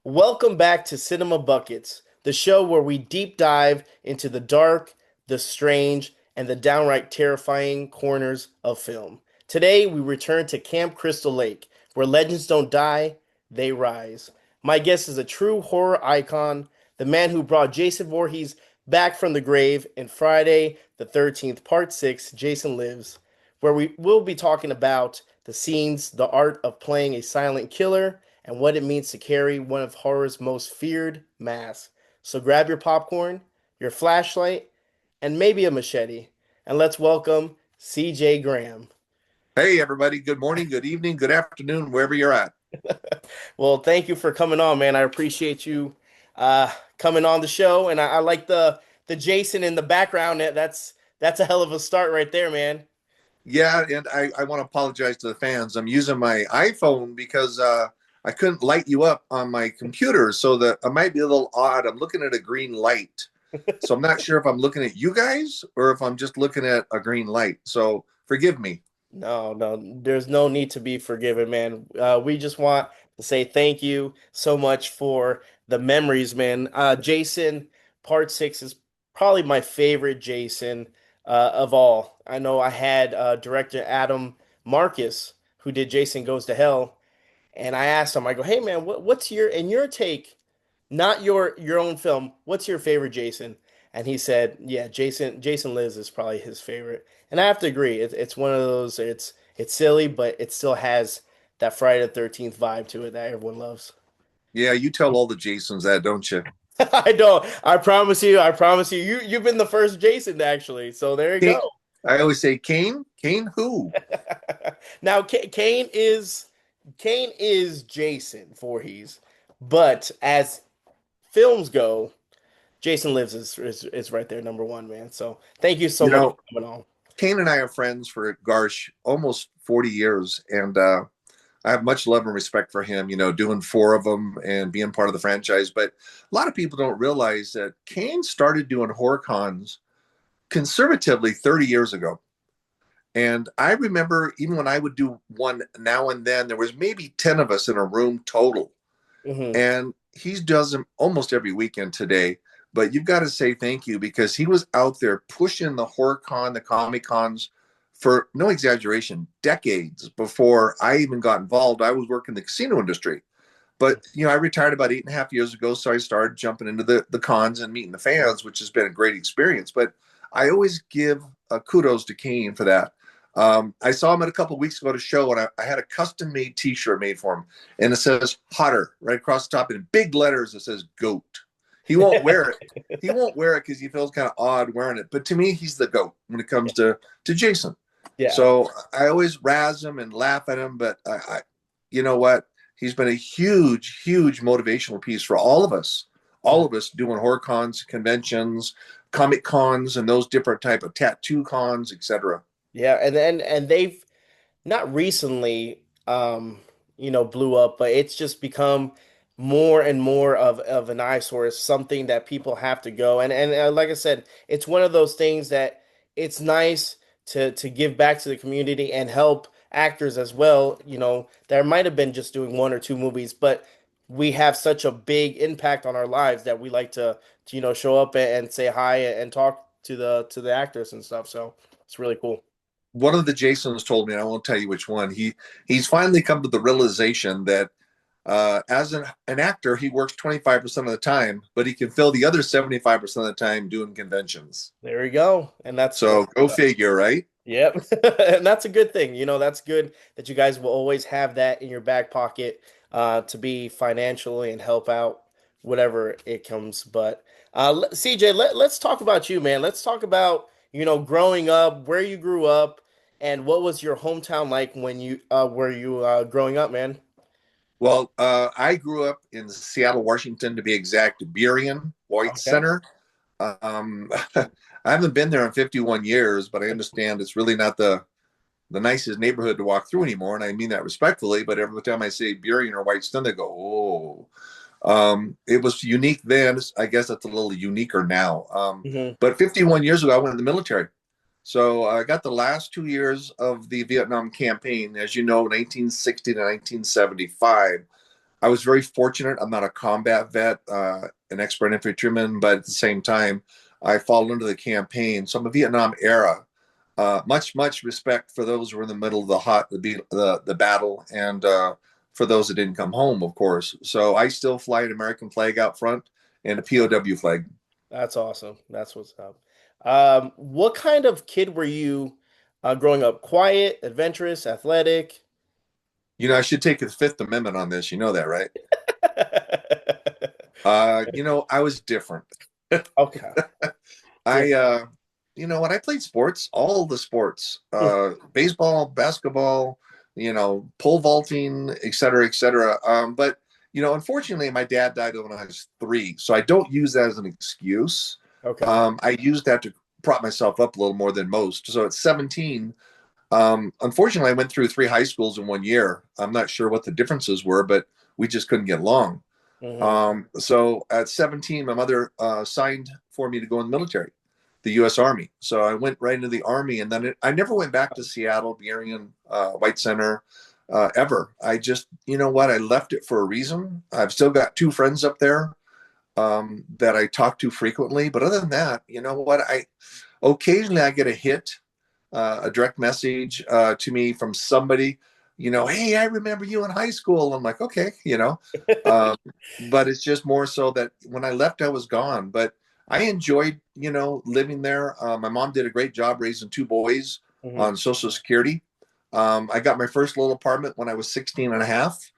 Welcome back to Cinema Buckets, the show where we deep dive into the dark, the strange, and the downright terrifying corners of film. Today, we return to Camp Crystal Lake, where legends don't die, they rise. My guest is a true horror icon, the man who brought Jason Voorhees back from the grave in Friday the 13th, Part 6, Jason Lives, where we will be talking about the scenes, the art of playing a silent killer, and what it means to carry one of horror's most feared masks. So grab your popcorn, your flashlight, and maybe a machete, and let's welcome CJ Graham. Hey, everybody. Good morning, good evening, good afternoon, wherever you're at. Well, thank you for coming on, man. I appreciate you coming on the show, and I like the Jason in the background. That's a hell of a start right there, man. Yeah, and I want to apologize to the fans. I'm using my iPhone because I couldn't light you up on my computer, so that it might be a little odd. I'm looking at a green light. So I'm not sure if I'm looking at you guys or if I'm just looking at a green light. So forgive me. No, no, there's no need to be forgiven, man. We just want to say thank you so much for the memories, man. Jason, part six is probably my favorite Jason of all. I know I had director Adam Marcus, who did Jason Goes to Hell, and I asked him, I go, hey, man, what's in your take, not your own film, what's your favorite Jason? And he said, yeah, Jason Lives is probably his favorite. And I have to agree. It's one of those. It's silly, but it still has that Friday the 13th vibe to it that everyone loves. Yeah, you tell all the Jasons that, don't you? I don't. I promise you. I promise you. You've been the first Jason actually. So there you go. Kane, I always say Kane. Kane who? Now Kane is Jason Voorhees, but as films go, Jason Lives is right there, number one, man. So thank you so You much know, for coming on. Kane and I are friends for gosh, almost 40 years, and I have much love and respect for him, doing four of them and being part of the franchise. But a lot of people don't realize that Kane started doing horror cons conservatively 30 years ago. And I remember even when I would do one now and then, there was maybe 10 of us in a room total. Hmm. And he does them almost every weekend today. But you've got to say thank you because he was out there pushing the horror con, the comic cons for no exaggeration, decades before I even got involved. I was working in the casino industry. But I retired about 8.5 years ago, so I started jumping into the cons and meeting the fans, which has been a great experience. But I always give kudos to Kane for that. I saw him a couple of weeks ago at a show, and I had a custom made T-shirt made for him, and it says "Hotter" right across the top in big letters. It says "Goat." He won't wear it. He won't wear it because he feels kind of odd wearing it. But to me, he's the goat when it comes to Jason. Yeah. So I always razz him and laugh at him, but you know what? He's been a huge, huge motivational piece for all of us doing horror cons, conventions, comic cons, and those different type of tattoo cons, etc. Yeah, and they've not recently blew up, but it's just become more and more of an eyesore. It's something that people have to go. And like I said, it's one of those things that it's nice to give back to the community and help actors as well. There might have been just doing one or two movies, but we have such a big impact on our lives that we like to show up and say hi and talk to the actors and stuff. So it's really cool. One of the Jasons told me, and I won't tell you which one. He's finally come to the realization that as an actor, he works 25% of the time, but he can fill the other 75% of the time doing conventions. There we go. And that's So go figure, right? yep. And that's a good thing. That's good that you guys will always have that in your back pocket to be financially and help out whatever it comes. But CJ, let's talk about you, man. Let's talk about, growing up, where you grew up, and what was your hometown like when you were you growing up, man? Well, I grew up in Seattle, Washington, to be exact, Burien White Okay. Center. I haven't been there in 51 years, but I understand it's really not the nicest neighborhood to walk through anymore, and I mean that respectfully. But every time I say Burien or Whitestone, they go, "Oh." It was unique then. I guess it's a little uniquer now. Hmm. But 51 years ago, I went in the military. So I got the last 2 years of the Vietnam campaign, as you know, 1960 to 1975. I was very fortunate. I'm not a combat vet, an expert infantryman, but at the same time, I fall into the campaign. So I'm a Vietnam era. Much respect for those who were in the middle of the battle, and for those that didn't come home, of course. So I still fly an American flag out front and a POW flag. That's awesome. That's what's up. What kind of kid were you growing up? Quiet, adventurous, athletic? I should take the Fifth Amendment on this. You know that, right? I was different. Okay. I, when I played sports, all the sports, baseball, basketball, pole vaulting, et cetera, et cetera. But, unfortunately, my dad died when I was 3. So I don't use that as an excuse. Okay. I use that to prop myself up a little more than most. So at 17, unfortunately, I went through 3 high schools in 1 year. I'm not sure what the differences were, but we just couldn't get along. Hmm. So at 17, my mother signed for me to go in the military, the U.S. Army. So I went right into the Army, and then I never went back to Seattle, the Aryan White Center, ever. I just, you know what, I left it for a reason. I've still got 2 friends up there that I talk to frequently, but other than that, you know what, I occasionally I get a hit, a direct message to me from somebody, hey, I remember you in high school. I'm like, okay, um, but it's just more so that when I left, I was gone. But I enjoyed, living there. My mom did a great job raising 2 boys Hmm. on Social Security. I got my first little apartment when I was 16 and a half,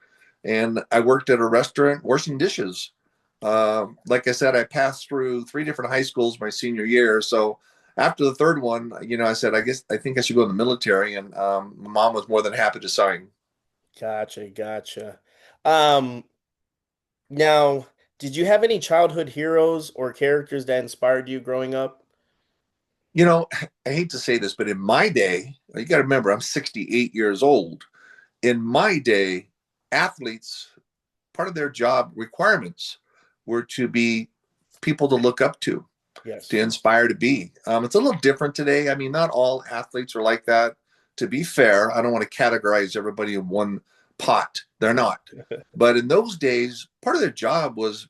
and I worked at a restaurant washing dishes. Like I said, I passed through 3 different high schools my senior year. So after the third one, I said, I think I should go in the military. And my mom was more than happy to sign. Gotcha, gotcha. Um, Now, did you have any childhood heroes or characters that inspired you growing up? You know, I hate to say this, but in my day, you got to remember, I'm 68 years old. In my day, athletes, part of their job requirements were to be people to look up to Yes. inspire to be. It's a little different today. I mean, not all athletes are like that. To be fair, I don't want to categorize everybody in one pot. They're not. But in those days, part of their job was,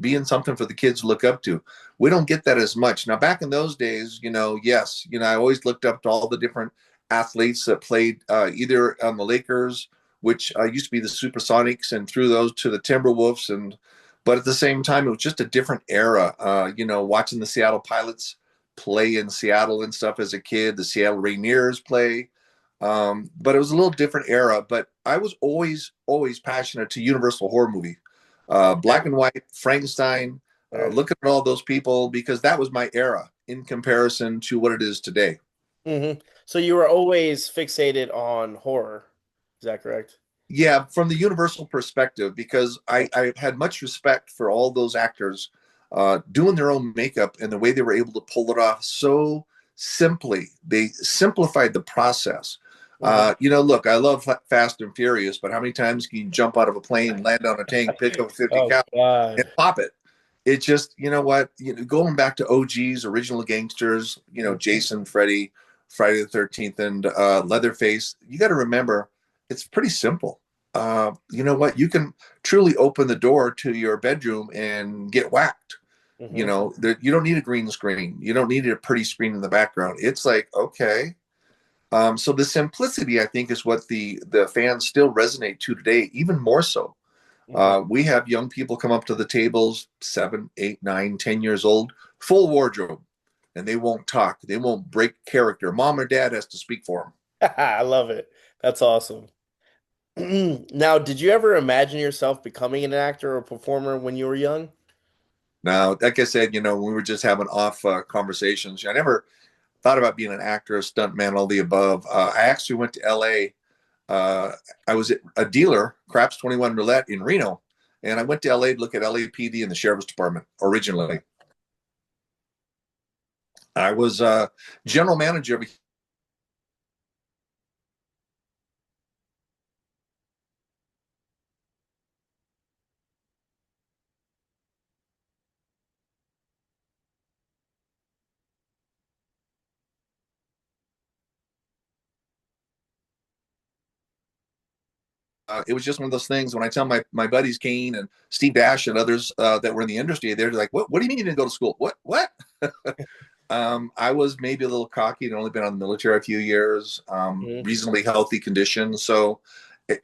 being something for the kids to look up to. We don't get that as much. Now, back in those days, yes, I always looked up to all the different athletes that played either on the Lakers, which used to be the Supersonics, and through those to the Timberwolves. But at the same time, it was just a different era. Watching the Seattle Pilots play in Seattle and stuff as a kid, the Seattle Rainiers play. But it was a little different era. But I was always passionate to Universal horror movie, Okay. black and white, Frankenstein. Right. Looking at all those people because that was my era in comparison to what it is today. Hmm. So you were always fixated on horror. Is that correct? Yeah, from the Universal perspective, because I had much respect for all those actors doing their own makeup and the way they were able to pull it off so simply. They simplified the process. Hmm. Look, I love Fast and Furious, but how many times can you jump out of a plane, land on a tank, pick up a 50 Oh cal, and God. pop it? It just, you know what, going back to OGs, original gangsters, Mhm. Jason, Freddy, Friday the 13th, and Leatherface, you got to remember it's pretty simple. You know what? You can truly open the door to your bedroom and get whacked. Hmm. You don't need a green screen. You don't need a pretty screen in the background. It's like, okay. So the simplicity, I think, is what the fans still resonate to today, even more so. Hmm. We have young people come up to the tables, 7, 8, 9, 10 years old, full wardrobe, and they won't talk. They won't break character. Mom or dad has to speak for them. I love it. That's awesome. Now, did you ever imagine yourself becoming an actor or performer when you were young? Now, like I said, we were just having off conversations. I never thought about being an actor, a stuntman, all the above. I actually went to LA. I was a dealer, Craps 21 Roulette in Reno, and I went to LA to look at LAPD and the Sheriff's Department originally. I was general manager of it was just one of those things. When I tell my buddies Kane and Steve Dash and others that were in the industry, they're like, what do you mean you didn't go to school? What? I was maybe a little cocky and only been on the military a few years, Mhm. reasonably healthy condition. So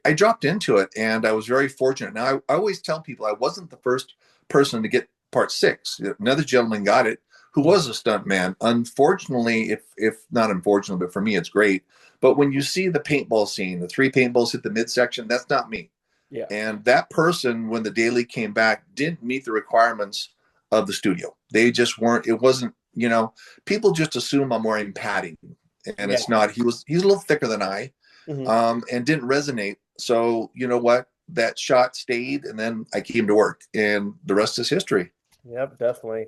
I dropped into it and I was very fortunate. Now, I always tell people I wasn't the first person to get part six. Another gentleman got it who Mhm. was a stunt man. Unfortunately, if not unfortunately, but for me, it's great. But when you see the paintball scene, the three paintballs hit the midsection, that's not me. Yeah. And that person, when the daily came back, didn't meet the requirements of the studio. They just weren't, it wasn't, people just assume I'm wearing padding. And Yeah. it's not. He's a little thicker than I, Mhm. and didn't resonate. So you know what? That shot stayed, and then I came to work, and the rest is history. Yep, definitely.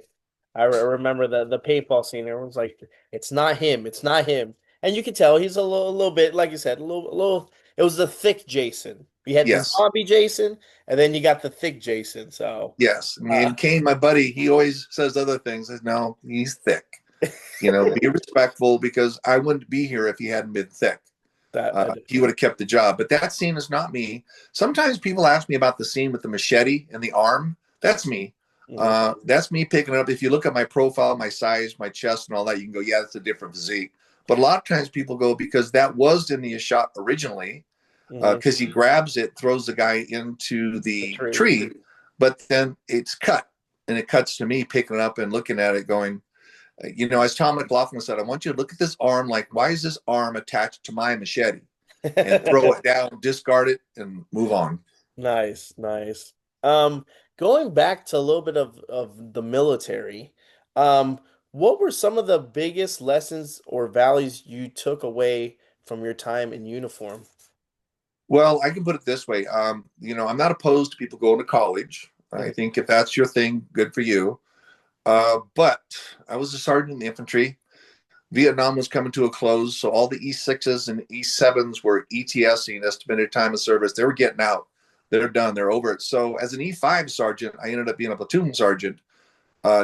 Remember the paintball scene. Everyone's like, "It's not him. It's not him." And you can tell he's a little bit, like you said, a little. It was the thick Jason. You had the Yes, zombie Jason, and then you got the thick Jason. So, yes. uh, And Kane, my buddy, he always says other things. Says, no, he's thick. Be respectful because I wouldn't be here if he hadn't been thick. that I He would definitely. have kept the job. But that scene is not me. Sometimes people ask me about the scene with the machete and the arm. That's me. Mhm. That's me picking it up. If you look at my profile, my size, my chest, and all that, you can go, yeah, that's a different physique. But a lot of times people go because that was in the shot originally, Mhm. because he grabs it, throws the guy into The the tree. tree, but then it's cut, and it cuts to me picking it up and looking at it, going, as Tom McLaughlin said, I want you to look at this arm like, why is this arm attached to my machete? And throw it down, discard it, and move on. Nice, nice. Um, Going back to a little bit of the military, um, what were some of the biggest lessons or values you took away from your time in uniform? Well, I can put it this way. I'm not opposed to people going to college. I Mhm. think if that's your thing, good for you. But I was a sergeant in the infantry. Vietnam was coming to a close, so all the E6s and E7s were ETSing, estimated time of service. They were getting out. They're done. They're over it. So as an E5 sergeant, I ended up being a platoon sergeant,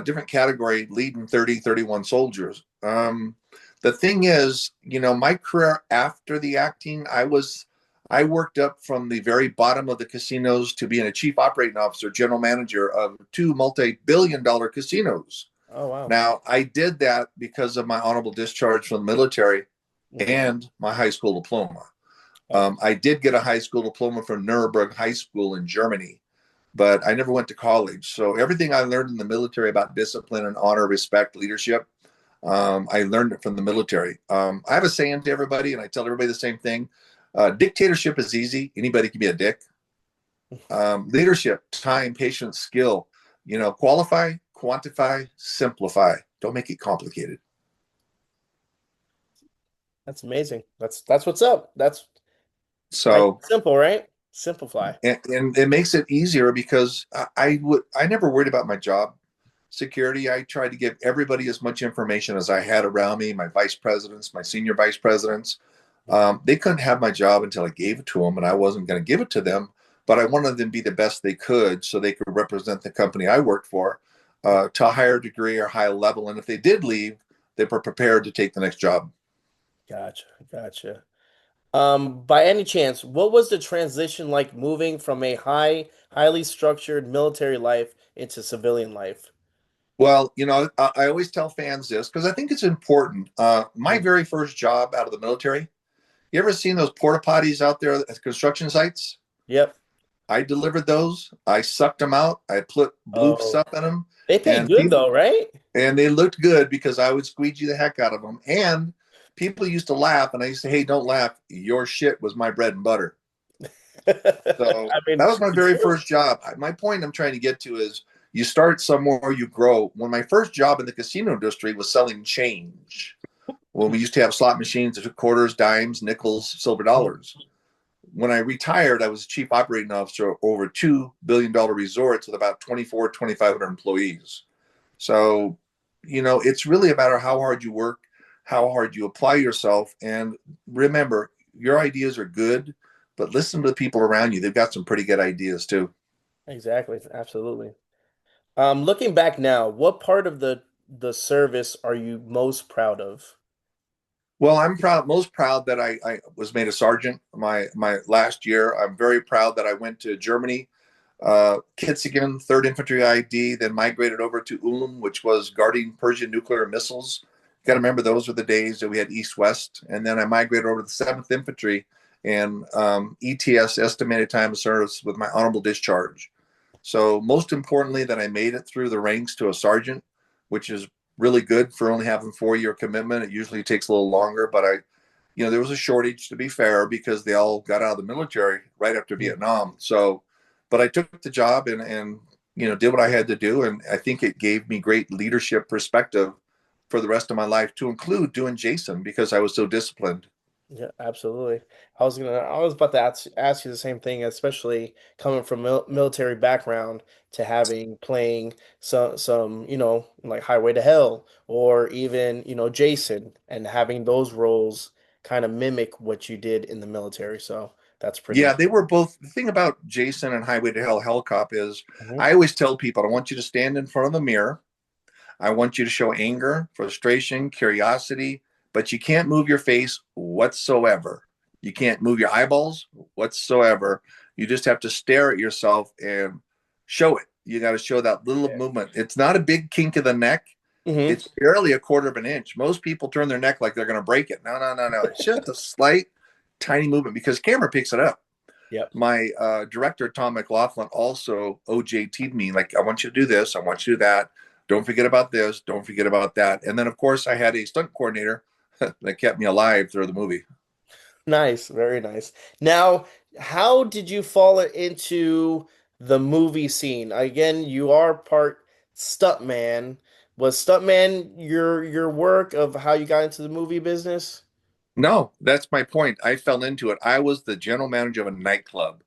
different category, leading 30, 31 soldiers. The thing is, my career after the acting, I worked up from the very bottom of the casinos to being a chief operating officer, general manager of two multi-billion-dollar casinos. Oh wow. Now, I did that because of my honorable discharge from the military Mhm. and my high school diploma. Okay. I did get a high school diploma from Nuremberg High School in Germany, but I never went to college. So everything I learned in the military about discipline and honor, respect, leadership, I learned it from the military. I have a saying to everybody, and I tell everybody the same thing: dictatorship is easy; anybody can be a dick. Leadership, time, patience, skill. Qualify, quantify, simplify. Don't make it complicated. That's amazing. That's what's up. That's nice So and simple, right? Simplify. and it makes it easier because I never worried about my job security. I tried to give everybody as much information as I had around me, my vice presidents, my senior vice presidents. They couldn't have my job until I gave it to them, and I wasn't going to give it to them, but I wanted them to be the best they could so they could represent the company I worked for, to a higher degree or higher level, and if they did leave, they were prepared to take the next job. Gotcha, gotcha. By any chance, what was the transition like moving from a highly structured military life into civilian life? Well, I always tell fans this because I think it's important. My Mhm. very first job out of the military, you ever seen those porta potties out there at construction sites? Yep. I delivered those. I sucked them out. I put blue Oh, stuff in them, they pay and good though, right? they looked good because I would squeegee the heck out of them. And people used to laugh, and I used to say, "Hey, don't laugh. Your shit was my bread and butter." So I mean, that was my it's very true. first job. My point I'm trying to get to is you start somewhere, you grow. When my first job in the casino industry was selling change, when we used to have slot machines that took quarters, dimes, nickels, silver dollars. When I retired, I was chief operating officer over $2 billion resorts with about 24, 2,500 employees. So, it's really about how hard you work, how hard you apply yourself. And remember, your ideas are good, but listen to the people around you. They've got some pretty good ideas too. Exactly, absolutely. Looking back now, what part of the service are you most proud of? Well, I'm proud, most proud that I was made a sergeant my last year. I'm very proud that I went to Germany, Kitzingen, 3rd Infantry ID, then migrated over to Ulm, which was guarding Persian nuclear missiles. You got to remember those were the days that we had East West, and then I migrated over to the 7th Infantry and ETS, estimated time of service, with my honorable discharge. So most importantly, that I made it through the ranks to a sergeant, which is really good for only having 4 year commitment. It usually takes a little longer, but there was a shortage, to be fair, because they all got out of the military right after Mhm. Vietnam. So, but I took the job and did what I had to do, and I think it gave me great leadership perspective for the rest of my life, to include doing Jason, because I was so disciplined. Yeah, absolutely. I was about to ask you the same thing, especially coming from military background to having playing some, like Highway to Hell or even, Jason and having those roles kind of mimic what you did in the military. So that's pretty Yeah, much. they were both. The thing about Jason and Highway to Hell Hellcop is, Mhm. I always tell people, I want you to stand in front of the mirror. I want you to show anger, frustration, curiosity, but you can't move your face whatsoever. You can't move your eyeballs whatsoever. You just have to stare at yourself and show it. You got to show that little Yeah. movement. It's not a big kink of the neck. Hmm. It's barely a quarter of an inch. Most people turn their neck like they're going to break it. No, no, no, no. It's just a slight, tiny movement because camera picks it up. Yep. My director, Tom McLaughlin, also OJT'd me, like, I want you to do this, I want you to do that. Don't forget about this, don't forget about that. And then, of course, I had a stunt coordinator that kept me alive through the movie. Nice, very nice. Now, how did you fall into the movie scene? Again, you are part stuntman. Was stuntman your work of how you got into the movie business? No, that's my point. I fell into it. I was the general manager of a nightclub.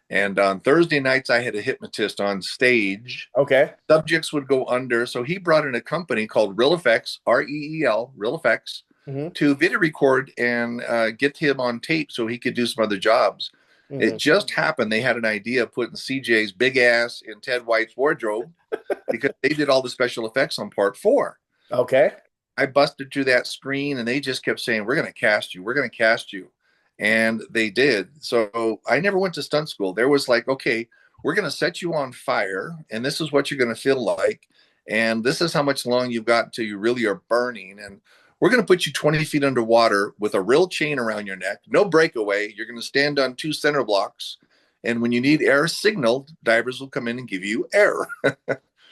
And on Thursday nights, I had a hypnotist on stage. Okay. Subjects would go under. So he brought in a company called Real Effects, REEL, Real Effects, Hmm. to video record and get him on tape so he could do some other jobs. It Hmm. just happened they had an idea of putting CJ's big ass in Ted White's wardrobe because they did all the special effects on part four. Okay. I busted through that screen and they just kept saying, "We're going to cast you. We're going to cast you." And they did. So I never went to stunt school. There was like, okay, we're going to set you on fire and this is what you're going to feel like. And this is how much long you've got until you really are burning. And we're going to put you 20 feet underwater with a real chain around your neck, no breakaway. You're going to stand on 2 center blocks. And when you need air signal, divers will come in and give you air.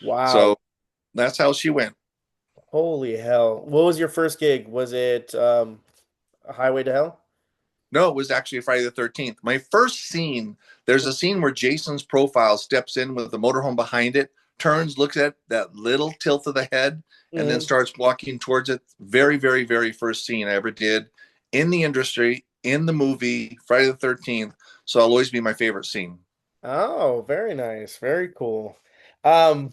Wow. So that's how she went. Holy hell. What was your first gig? Was it a Highway to Hell? No, it was actually Friday the 13th. My first scene, there's a scene where Jason's profile steps in with the motorhome behind it, turns, looks at that little tilt of the head, and then Hmm. starts walking towards it. Very, very, very first scene I ever did in the industry, in the movie, Friday the 13th. So I'll always be my favorite scene. Oh, very nice. Very cool. Um,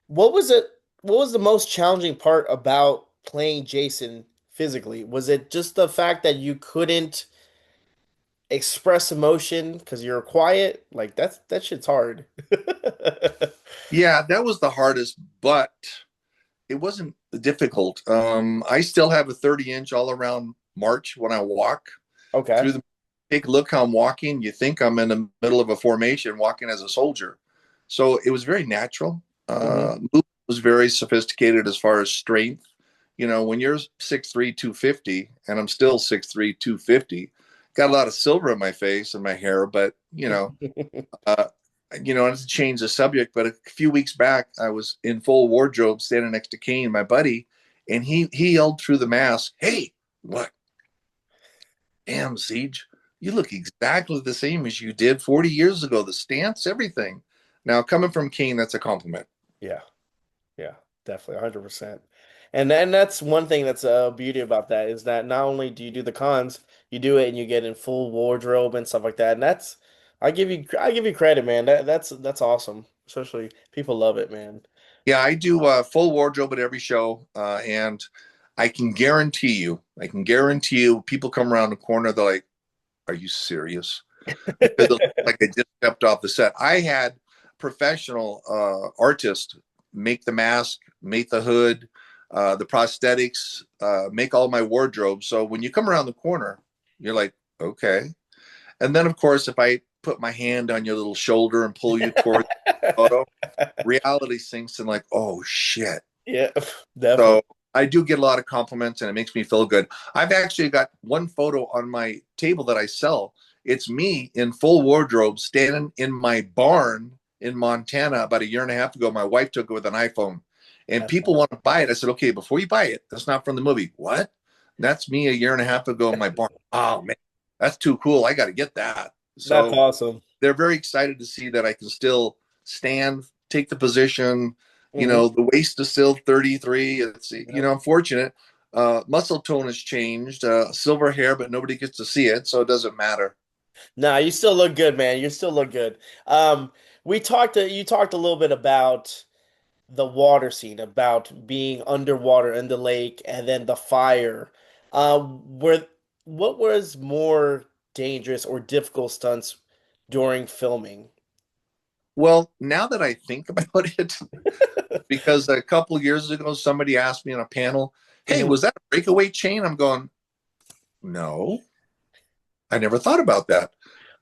What was it? What was the most challenging part about playing Jason physically? Was it just the fact that you couldn't express emotion because you're quiet? Like that shit's hard. Yeah, that was the hardest, but it wasn't difficult. I still have a 30-inch all around march when I walk Okay. through the take a look how I'm walking. You think I'm in the middle of a formation walking as a soldier. So it was very natural. Hmm. Movement was very sophisticated as far as strength. When you're 6'3", 250, and I'm still 6'3", 250, got a lot of silver in my face and my hair, but uh, not to change the subject, but a few weeks back, I was in full wardrobe standing next to Kane, my buddy, and he yelled through the mask, "Hey, what? Damn, Siege, you look exactly the same as you did 40 years ago. The stance, everything." Now, coming from Kane, that's a compliment. Yeah, yeah, definitely, 100%. And that's one thing that's a beauty about that is that not only do you do the cons, you do it and you get in full wardrobe and stuff like that. And that's I give you credit, man. That's awesome. Especially people love it, man. Yeah, I do full wardrobe at every show, and I can guarantee you, people come around the corner, they're like, "Are you serious?" Because it looks like I just stepped off the set. I had professional artists make the mask, make the hood, the prosthetics, make all my wardrobe. So when you come around the corner, you're like, okay. And then, of course, if I put my hand on your little shoulder and pull you towards the photo, reality sinks in like, oh shit. Yeah, definitely. So I do get a lot of compliments and it makes me feel good. I've actually got one photo on my table that I sell. It's me in full wardrobe standing in my barn in Montana about a year and a half ago. My wife took it with an iPhone and That's people want to buy it. I said, okay, before you buy it, that's not from the movie. What? That's me a year and a half ago in my barn. Oh, man, that's too cool. I got to get that. that's So awesome. they're very excited to see that I can still stand, take the position. Hmm. The waist is still 33. It's, Yep. I'm fortunate. Muscle tone has changed, silver hair, but nobody gets to see it, so it doesn't matter. Nah, you still look good, man. You still look good. You talked a little bit about the water scene, about being underwater in the lake, and then the fire. Were what was more dangerous or difficult stunts during filming? Well, now that I think about it, because a couple of years ago, somebody asked me on a panel, hey, Hmm. was that a breakaway chain? I'm going, no, I never thought about that.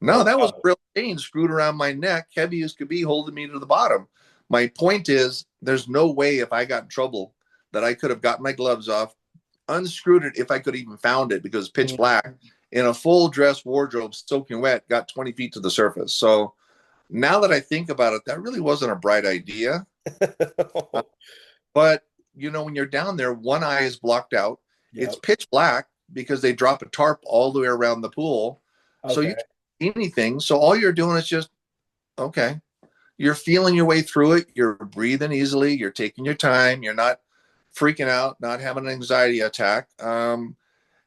No, Oh, that was a wow. real chain screwed around my neck, heavy as could be, holding me to the bottom. My point is, there's no way if I got in trouble that I could have gotten my gloves off, unscrewed it if I could even found it because pitch Mhm. black in a full dress wardrobe, soaking wet, got 20 feet to the surface. So now that I think about it, that really wasn't a bright idea. Uh, but when you're down there, one eye is blocked out. It's Yep. pitch black because they drop a tarp all the way around the pool. So you Okay. can't see anything. So all you're doing is just, okay, you're feeling your way through it. You're breathing easily. You're taking your time. You're not freaking out, not having an anxiety attack. And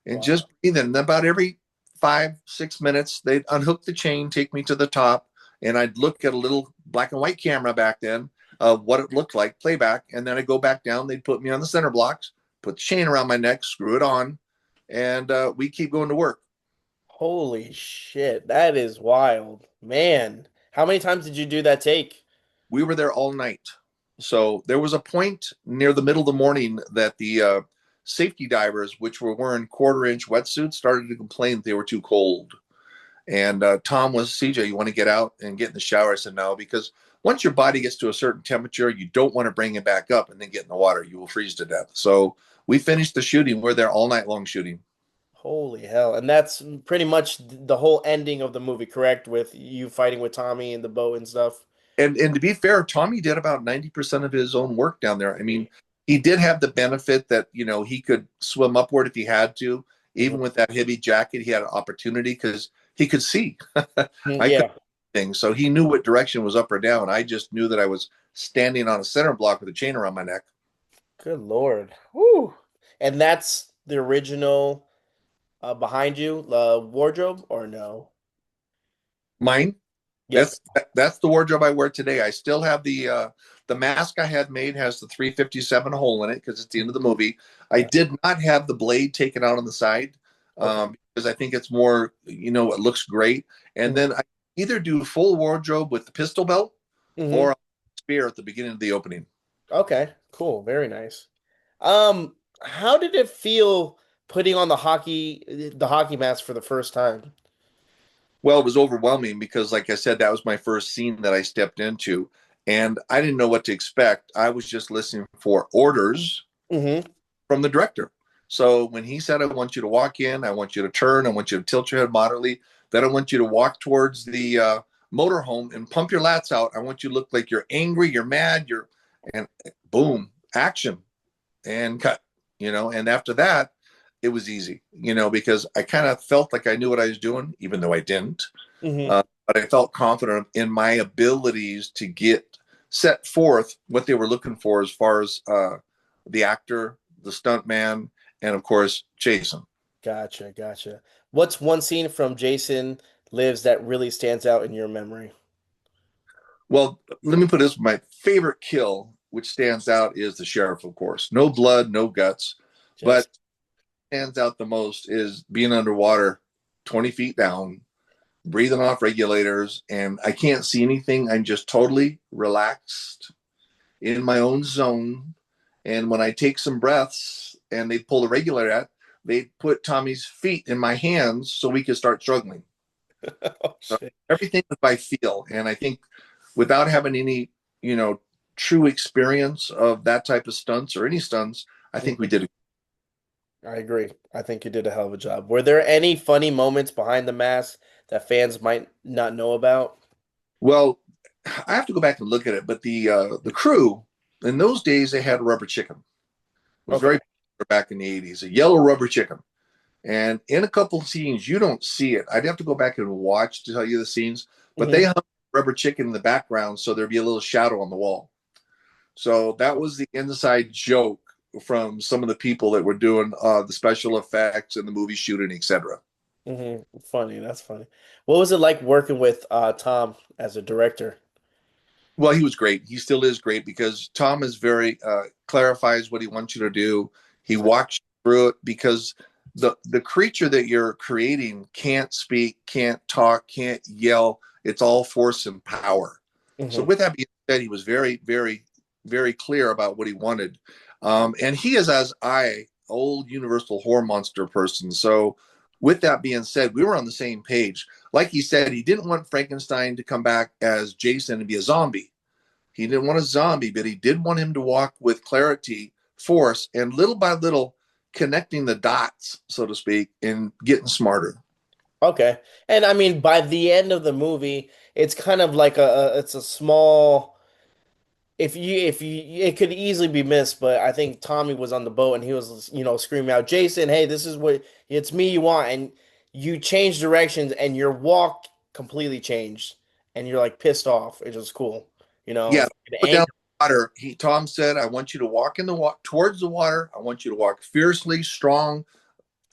Wow. just breathing. And about every 5, 6 minutes, they'd unhook the chain, take me to the top, and I'd look at a little black and white camera back then of what it looked like, playback, and then I'd go back down. They'd put me on the center blocks, put the chain around my neck, screw it on, and we keep going to work. Holy shit, that is wild. Man, how many times did you do that take? We were there all night. So there was a point near the middle of the morning that the safety divers, which were wearing quarter-inch wetsuits, started to complain that they were too cold. And Tom was, CJ, you want to get out and get in the shower? I said, no, because once your body gets to a certain temperature, you don't want to bring it back up and then get in the water. You will freeze to death. So we finished the shooting. We're there all night long shooting. Holy hell. And that's pretty much the whole ending of the movie, correct? With you fighting with Tommy in the boat and stuff. And to be fair, Tommy did about 90% of his own work down there. I mean, he did have the benefit that, he could swim upward if he had to. Even Mhm. with that heavy jacket, he had an opportunity because he could see. I could Yeah, things. So he knew what direction was up or down. I just knew that I was standing on a center block with a chain around my neck. good Lord. Woo. And that's the original behind you, wardrobe, or no? Mine. Yep. That's the wardrobe I wear today. I still have the mask I had made has the 357 hole in it because it's the end of the movie. I Yeah. did not have the blade taken out on the side Okay. because I think it's more, it looks great. And Hmm. then I either do full wardrobe with the pistol belt Hmm. or a spear at the beginning of the opening. Okay. Cool. Very nice. How did it feel putting on the hockey mask for the first time? Well, it was overwhelming because, like I said, that was my first scene that I stepped into, and I didn't know what to expect. I was just listening for orders Hmm. from the director. So when he said, I want you to walk in, I want you to turn, I want you to tilt your head moderately, then I want you to walk towards the motorhome and pump your lats out. I want you to look like you're angry, you're mad, and boom, action and cut, and after that, it was easy, because I kind of felt like I knew what I was doing, even though I didn't. Hmm. But I felt confident in my abilities to get set forth what they were looking for as far as the actor, the stunt man, and of course, Jason. Gotcha, gotcha. What's one scene from Jason Lives that really stands out in your memory? Well, let me put this: my favorite kill, which stands out, is the sheriff, of course. No blood, no guts, but Just stands out the most is being underwater, 20 feet down, breathing off regulators, and I can't see anything. I'm just totally relaxed in my own zone. And when I take some breaths and they pull the regulator out, they put Tommy's feet in my hands so we could start struggling. Oh So shit. everything is by feel. And I think without having any, true experience of that type of stunts or any stunts, I think we Mhm. did it. I agree. I think you did a hell of a job. Were there any funny moments behind the mask that fans might not know about? Well, I have to go back and look at it, but the crew in those days they had a rubber chicken. It was Okay. very popular back in the 80s, a yellow rubber chicken. And in a couple of scenes, you don't see it. I'd have to go back and watch to tell you the scenes, but they Hmm. hung rubber chicken in the background so there'd be a little shadow on the wall. So that was the inside joke from some of the people that were doing the special effects and the movie shooting, etc. Funny. That's funny. What was it like working with Tom as a director? Well, he was great. He still is great because Tom is very clarifies what he wants you to do. He walks you through it because the creature that you're creating can't speak, can't talk, can't yell. It's all force and power. So Hmm. with that being said, he was very, very, very clear about what he wanted. And he is as I, old Universal horror monster person. So with that being said, we were on the same page. Like he said, he didn't want Frankenstein to come back as Jason and be a zombie. He didn't want a zombie, but he did want him to walk with clarity, force, and little by little connecting the dots, so to speak, and getting smarter. Okay. And I mean, by the end of the movie, it's kind of like it's a small. If you it could easily be missed, but I think Tommy was on the boat and he was screaming out, Jason, hey, this is what it's me you want, and you change directions and your walk completely changed and you're like pissed off. It was cool, Yeah, fucking put down angry. the water. Tom said, "I want you to walk in the walk towards the water. I want you to walk fiercely, strong.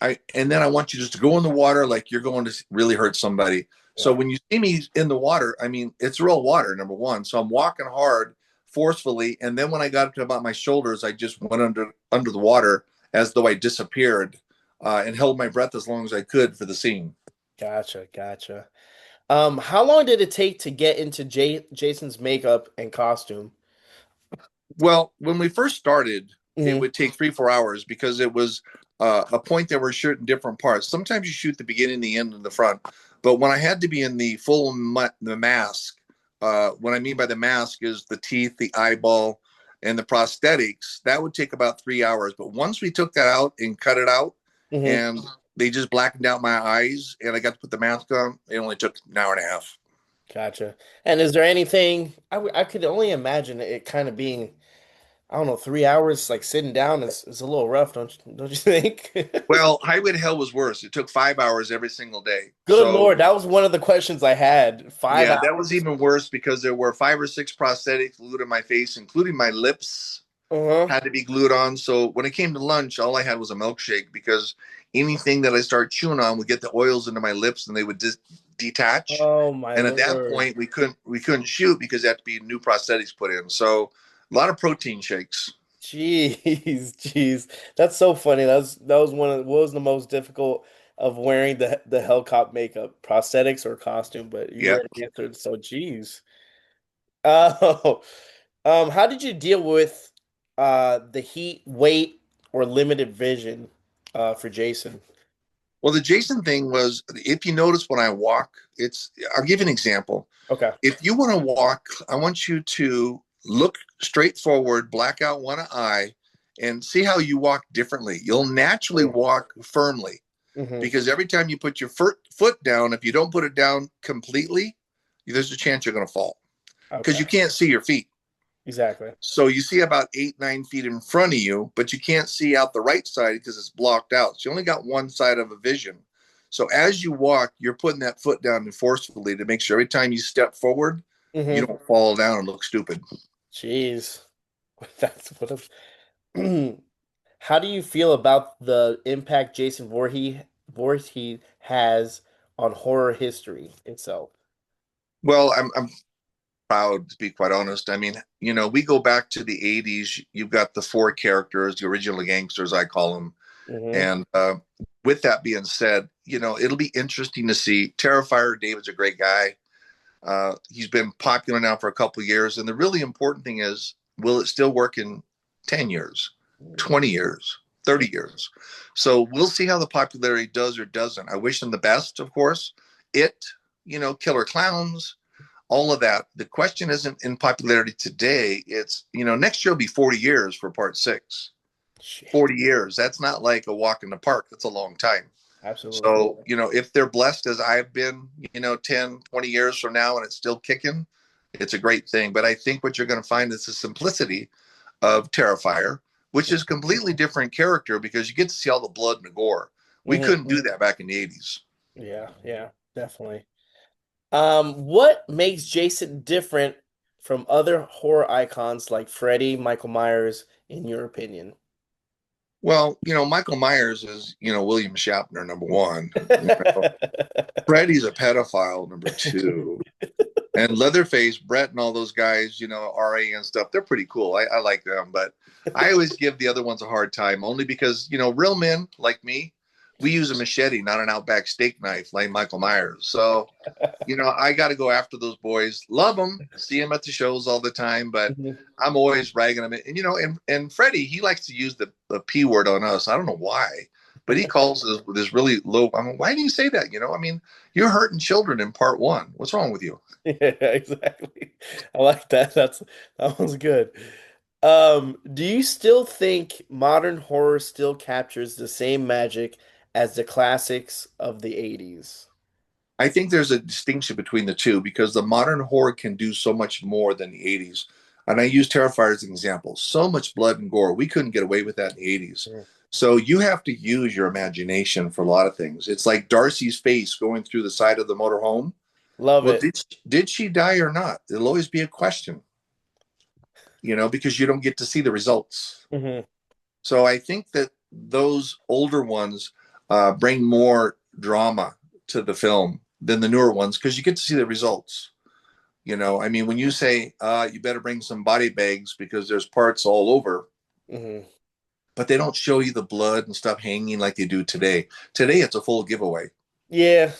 And then I want you just to go in the water like you're going to really hurt somebody. So Yeah, when you see me in the water, I mean it's real water, number one. So I'm walking hard, forcefully, and then when I got up to about my shoulders, I just went under the water as though I disappeared, and held my breath as long as I could for the scene. gotcha. How long did it take to get into Jason's makeup and costume? Well, when we first started, it Hmm. would take 3 4 hours because it was a point that we're shooting different parts. Sometimes you shoot the beginning, the end, and the front. But when I had to be in the the mask, what I mean by the mask is the teeth, the eyeball, and the prosthetics. That would take about 3 hours. But once we took that out and cut it out, Hmm. and they just blackened out my eyes, and I got to put the mask on, it only took an hour and a half. Gotcha. And is there anything I could only imagine it kind of being, I don't know, 3 hours like sitting down is a little rough, don't you think? Well, Highway to Hell was worse. It took 5 hours every single day. Good So Lord, that was one of the questions I had. Five yeah, that was hours. even worse because there were 5 or 6 prosthetics glued in my face, including my lips Uh-huh. had to be glued on. So when it came to lunch, all I had was a milkshake because anything that I started chewing on would get the oils into my lips and they would detach. Oh my And at that Lord. point, we couldn't shoot because there had to be new prosthetics put in. So a lot of protein shakes. Jeez. That's so funny. That was what was the most difficult of wearing the Hellcop makeup, prosthetics or costume, but you Yeah. already answered, so jeez. Oh, how did you deal with the heat, weight, or limited vision for Jason? Well, the Jason thing was, if you notice when I walk, I'll give you an example. Okay. If you want to walk, I want you to look straight forward, black out one eye, and see how you walk differently. You'll naturally walk firmly Mm-hmm. because every time you put your foot down, if you don't put it down completely, there's a chance you're going to fall because Okay. you can't see your feet. Exactly. So you see about 8, 9 feet in front of you, but you can't see out the right side because it's blocked out. So you only got one side of a vision. So as you walk, you're putting that foot down forcefully to make sure every time you step forward, you Mm-hmm. don't fall down and look stupid. Jeez. That's what a How do you feel about the impact Jason Voorhees has on horror history itself? Well, I'm proud to be quite honest. I mean, we go back to the 80s. You've got the four characters, the original gangsters, I call them. Hmm. And with that being said, it'll be interesting to see. Terrifier David's a great guy. He's been popular now for a couple of years. And the really important thing is, will it still work in 10 years, 20 years, 30 years. So we'll see how the popularity does or doesn't. I wish them the best, of course. It, Killer Clowns, all of that. The question isn't in popularity today. It's, next year will be 40 years for part six. Shit. 40 years. That's not like a walk in the park. That's a long time. Absolutely. So, if they're blessed as I've been, 10, 20 years from now and it's still kicking, it's a great thing. But I think what you're going to find is the simplicity of Terrifier, which is completely different character because you get to see all the blood and the gore. We Hmm. couldn't do that back in the 80s. Yeah, yeah, definitely. What makes Jason different from other horror icons like Freddy, Michael Myers, in your opinion? Well, Michael Myers is, William Shatner, number one. Freddy's a pedophile, number two. And Leatherface, Brett, and all those guys, RA and stuff, they're pretty cool. I like them, but I always give the other ones a hard time only because, real men like me, we use a machete, not an Outback steak knife like Michael Myers. So, I got to go after those boys. Love them, see them at the shows all the time, but Mhm. I'm always ragging them. And, and Freddie, he likes to use the P word on us. I don't know why, but he calls us with this really low. I mean, why do you say that? You're hurting children in part one. What's wrong with you? Yeah, exactly. I like that. That one's good. Do you still think modern horror still captures the same magic as the classics of the 80s? I think there's a distinction between the two because the modern horror can do so much more than the 80s. And I use Terrifier as an example. So much blood and gore. We couldn't get away with that in the 80s. Mhm. So you have to use your imagination for a lot of things. It's like Darcy's face going through the side of the motorhome. Love Well, it. did she die or not? It'll always be a question, because you don't get to see the results. Hmm. So I think that those older ones bring more drama to the film than the newer ones because you get to see the results. I mean, when you say you better bring some body bags because there's parts all over, Hmm. but they don't show you the blood and stuff hanging like they do today. Today, it's a full giveaway. Yeah,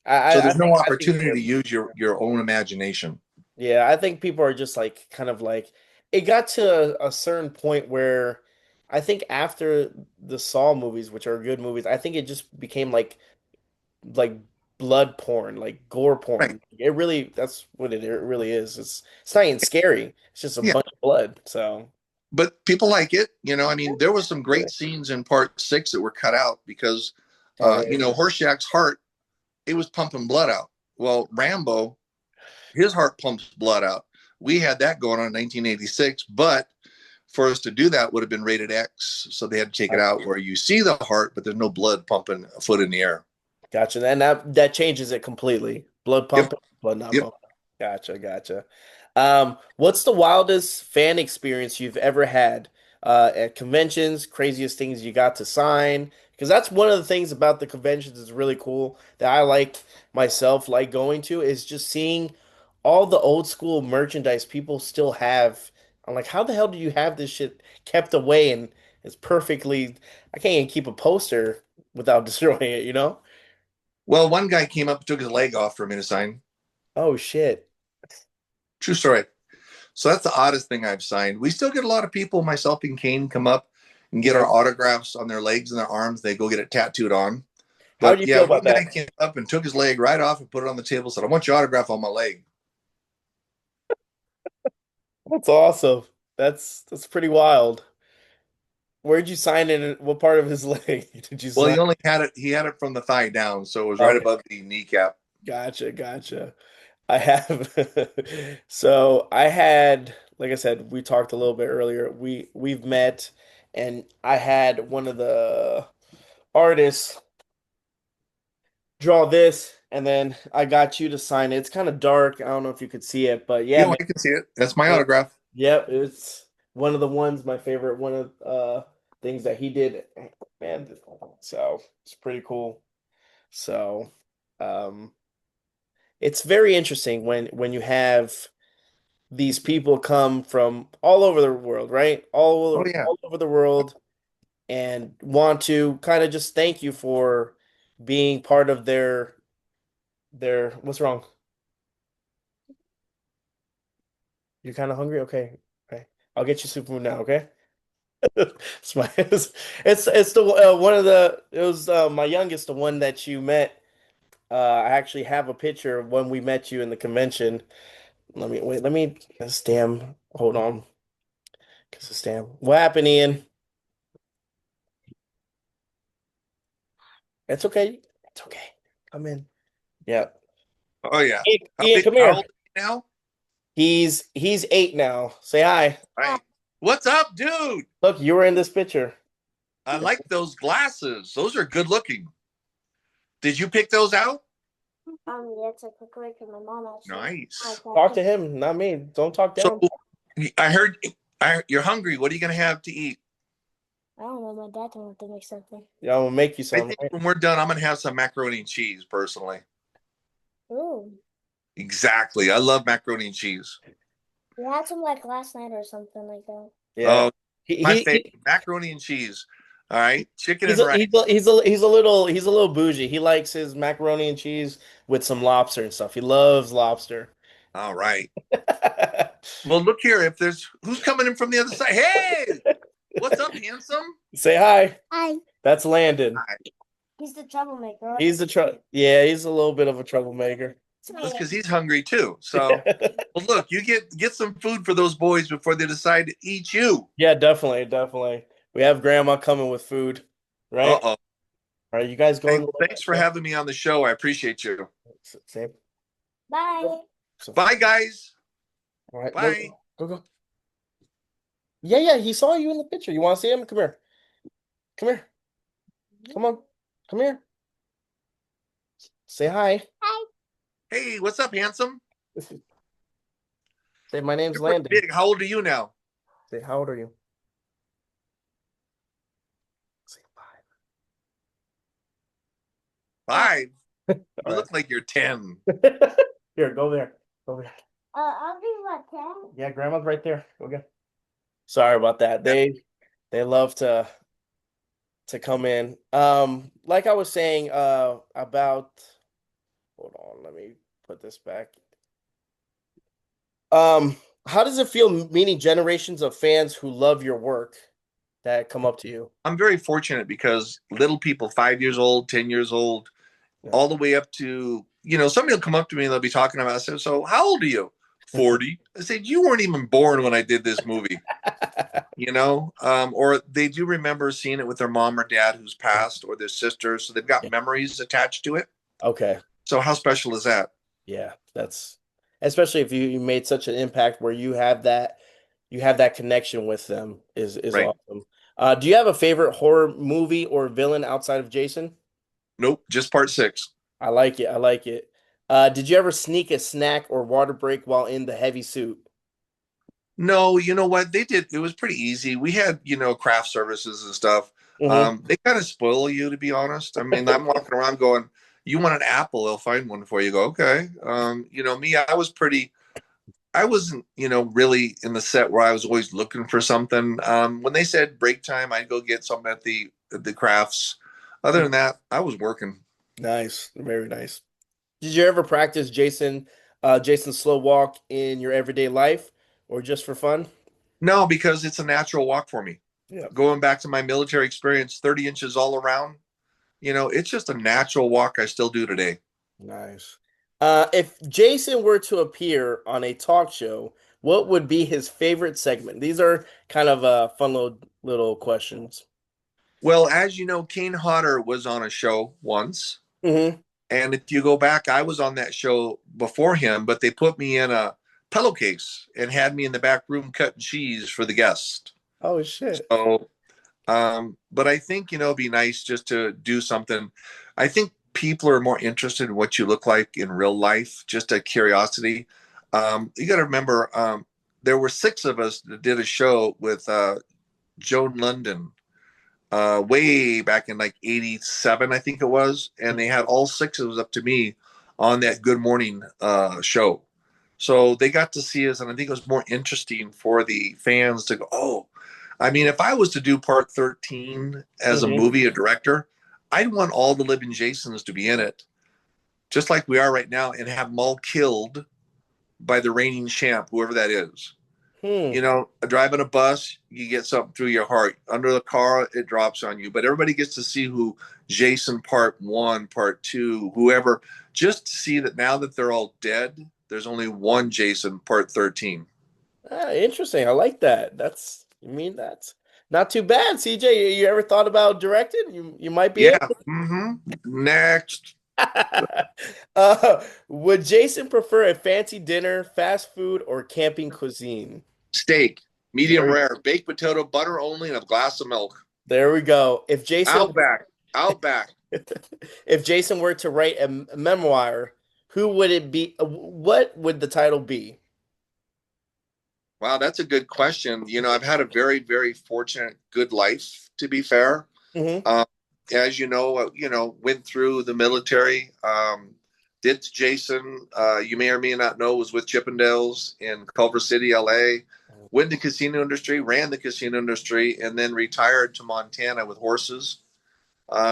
So I there's no think opportunity to they're use your own imagination. yeah, I think people are just like kind of like it got to a certain point where I think after the Saw movies, which are good movies, I think it just became like blood porn, like gore Right. porn. It really that's what it really is. It's not even scary. It's just a Yeah. bunch of blood. So But people like it. I yeah, mean, there was some great scenes in part six that were cut out because, oh really? Horseshack's heart, it was pumping blood out. Well, Rambo, his heart pumps blood out. We had that going on in 1986, but for us to do that would have been rated X. So they had to take it out where you see the heart, but there's no blood pumping a foot in the air. Gotcha. And that changes it completely. Blood Yep. pumping, blood not Yep. pumping. Gotcha, gotcha. What's the wildest fan experience you've ever had at conventions? Craziest things you got to sign? Because that's one of the things about the conventions is really cool that I like myself like going to is just seeing all the old school merchandise people still have. I'm like, how the hell do you have this shit kept away and it's perfectly I can't even keep a poster without destroying it, you know? Well, one guy came up, took his leg off for me to sign. Oh shit. True story. So that's the oddest thing I've signed. We still get a lot of people, myself and Kane, come up and get Yeah. our autographs on their legs and their arms. They go get it tattooed on. How But do you yeah, feel one about guy that? came up and took his leg right off and put it on the table. Said, "I want your autograph on my leg." That's awesome. That's pretty wild. Where'd you sign it? What part of his leg did you Well, sign? he only had it. He had it from the thigh down, so it was right Okay, above the kneecap. gotcha, gotcha. I have so I had like I said, we talked a little bit earlier. We've met and I had one of the artists draw this and then I got you to sign it. It's kind of dark. I don't know if you could see it, but yeah, Yeah, man. I can see it. That's my Yeah. autograph. Yep, it's one of the ones, my favorite one of things that he did. Man, so it's pretty cool. So um it's very interesting when you have these people come from all over the world, right? Oh yeah. All over the world and want to kind of just thank you for being part of their what's wrong? You're kind of hungry? Okay. Okay. I'll get you some food now, okay? It's the one of the it was my youngest, the one that you met. I actually have a picture of when we met you in the convention. Let me wait. Let me this damn. Hold on, cause this damn. What happened, Ian? It's okay. It's okay. Come in. Yeah. Oh yeah. Ian, come How here. old are you now? He's 8 now. Say hi. Right. What's up, dude? Look, you were in this picture. I like those glasses. Those are good looking. Did you pick those out? Yeah, it's a quick way for my mom actually. Nice. Talk to him, not me. Don't talk So down. I heard you're hungry. What are you gonna have to eat? I don't know. My dad told me to make something. Yeah, I'm gonna make you I some, think right? when we're done, I'm gonna have some macaroni and cheese personally. Ooh, Exactly. I love macaroni and cheese. we had some like last night or something like that. Yeah. Oh, He, my he, favorite he macaroni and cheese. All right, chicken and rice. he's a little bougie. He likes his macaroni and cheese with some lobster and stuff. He loves lobster. All right. Well, look here. If there's who's coming in from the other side. Hey, what's up, handsome? Say hi. Hi. That's Landon. Hi. He's the troublemaker. Right? He's yeah, he's a little bit of a troublemaker. That's because he's hungry too. So, well, look, you get some food for those boys before they decide to eat you. Yeah, definitely, definitely. We have grandma coming with food, right? Uh-oh. All right, you guys Hey, going well, to thanks for having me on the show. I appreciate you. same. Bye. So, Bye, guys. all right, Bye. go. Yeah, yeah, he saw you in the picture. You want to see him? Come here. Come here. Come on. Come here. Say hi. Hi. Hey, what's up, handsome? Say my name's You're pretty Landon. big. How old are you now? Say how old are you? Say 5. five. You All right. look like you're 10. Here, go there. Go there. I'll be what 10? Yeah, grandma's right there. Go get. Sorry about that. Yep. They love to come in. Like I was saying, about hold on, let me put this back. How does it feel meeting generations of fans who love your work that come up to you? I'm very fortunate because little people, 5 years old, 10 years old, Yeah. all the way up to, somebody will come up to me and they'll be talking about, I said, so how old are you? 40. I said, you weren't even born when I did this movie, or they do remember seeing it with their mom or dad who's passed or their sister. So they've got memories attached to it. Okay. So how special is that? Yeah, that's especially if you made such an impact where you have that connection with them is Right. awesome. Do you have a favorite horror movie or villain outside of Jason? Nope. Just part 6. I like it. I like it. Did you ever sneak a snack or water break while in the heavy suit? No, you know what they did? It was pretty easy. We had, craft services and stuff. Hmm. They kind of spoil you, to be honest. I mean, I'm walking around going, "You want an apple? They'll find one for you." Go, okay. Me, I wasn't, really in the set where I was always looking for something. When they said break time, I'd go get something at the crafts. Other than that, I was working. Nice, very nice. Did you ever practice Jason's slow walk in your everyday life or just for fun? No, because it's a natural walk for me. Yeah. Going back to my military experience, 30 inches all around. It's just a natural walk I still do today. Nice. If Jason were to appear on a talk show, what would be his favorite segment? These are kind of fun little questions. Well, as you know, Kane Hodder was on a show once. Hmm. And if you go back, I was on that show before him, but they put me in a pillowcase and had me in the back room cutting cheese for the guest. Oh shit. So, but I think, it'd be nice just to do something. I think people are more interested in what you look like in real life, just a curiosity. You got to remember, there were 6 of us that did a show with Joan London way back in like 87, I think it was. And they had all 6 of us up to me on that Good Morning show. So they got to see us. And I think it was more interesting for the fans to go, oh, I mean, if I was to do part 13 as a Hmm. movie, a director, I'd want all the living Jasons to be in it, just like we are right now, and have them all killed by the reigning champ, whoever that is. Hmm. You know, driving a bus, you get something through your heart. Under the car, it drops on you. But everybody gets to see who Jason Part One, Part Two, whoever, just to see that now that they're all dead, there's only one Jason Part 13. Interesting. I like that. That's not too bad, CJ. You ever thought about directing? You might be Yeah. able. Next. Would Jason prefer a fancy dinner, fast food, or camping cuisine? Steak, medium There, rare, baked potato, butter only, and a glass of milk. there we go. If Jason, Outback. Outback. if Jason were to write a memoir, who would it be? What would the title be? Wow, that's a good question. You know, I've had a very, very fortunate, good life, to be fair. Hmm. Um, as you know, went through the military. Did Jason, you may or may not know, was with Chippendales in Culver City, LA. Went in the casino industry, ran the casino industry, and then retired to Montana with horses.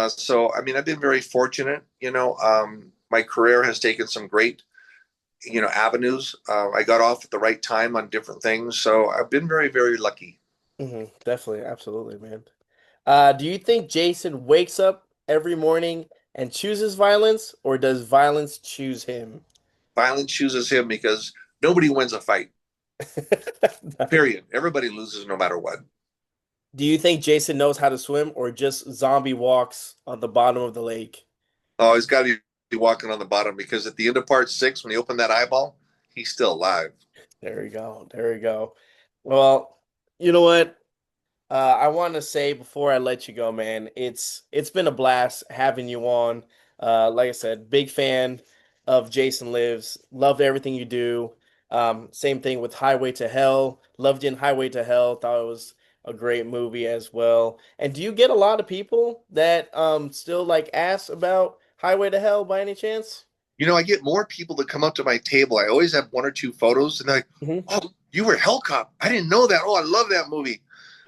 So, I mean, I've been very fortunate. My career has taken some great, avenues. I got off at the right time on different things. So I've been very, very lucky. Definitely, absolutely, man. Do you think Jason wakes up every morning and chooses violence, or does violence choose him? Violence chooses him because nobody wins a fight. Period. Everybody loses no matter what. Do you think Jason knows how to swim, or just zombie walks on the bottom of the lake? Oh, he's got to be walking on the bottom because at the end of part six, when he opened that eyeball, he's still alive. There we go. There we go. Well, you know what? I want to say before I let you go, man, it's been a blast having you on. Like I said, big fan of Jason Lives. Loved everything you do. Same thing with Highway to Hell. Loved you in Highway to Hell. Thought it was a great movie as well. And do you get a lot of people that still like ask about Highway to Hell by any chance? You know, I get more people that come up to my table. I always have one or two photos, and they're like, Hmm. "Oh, you were Hellcop. I didn't know that. Oh, I love that movie."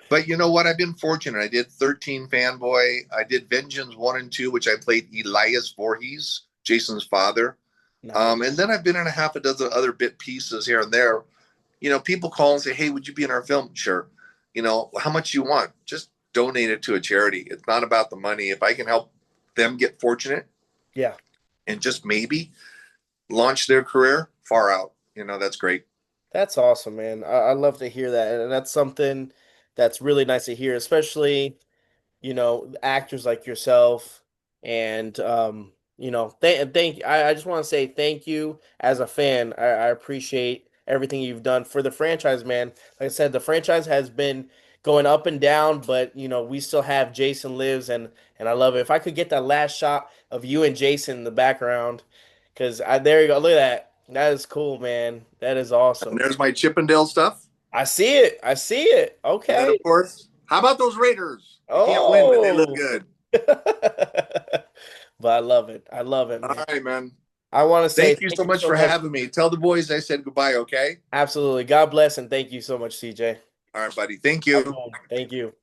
But you know what? I've been fortunate. I did 13 Fanboy. I did Vengeance 1 and 2, which I played Elias Voorhees, Jason's father. Nice. And then I've been in a half a dozen other bit pieces here and there. You know, people call and say, "Hey, would you be in our film?" Sure. You know, how much you want? Just donate it to a charity. It's not about the money. If I can help them get fortunate Yeah. and just maybe launch their career far out, that's great. That's awesome, man. I love to hear that. And that's something that's really nice to hear, especially, actors like yourself. And, I just want to say thank you as a fan. I appreciate everything you've done for the franchise, man. Like I said, the franchise has been going up and down, but, we still have Jason Lives, and I love it. If I could get that last shot of you and Jason in the background, because there you go. Look at that. That is cool, man. That is And awesome. there's my Chippendale stuff. I see it. I see it. And then, Okay. of course, how about those Raiders? They can't win, but they look Oh. good. But I love it. I love it, All man. right, man. I want to say Thank you thank so you much so for much. having me. Tell the boys I said goodbye, okay? Absolutely. God bless and thank you so much, CJ. All right, buddy. Thank Have a you. good one. Thank you.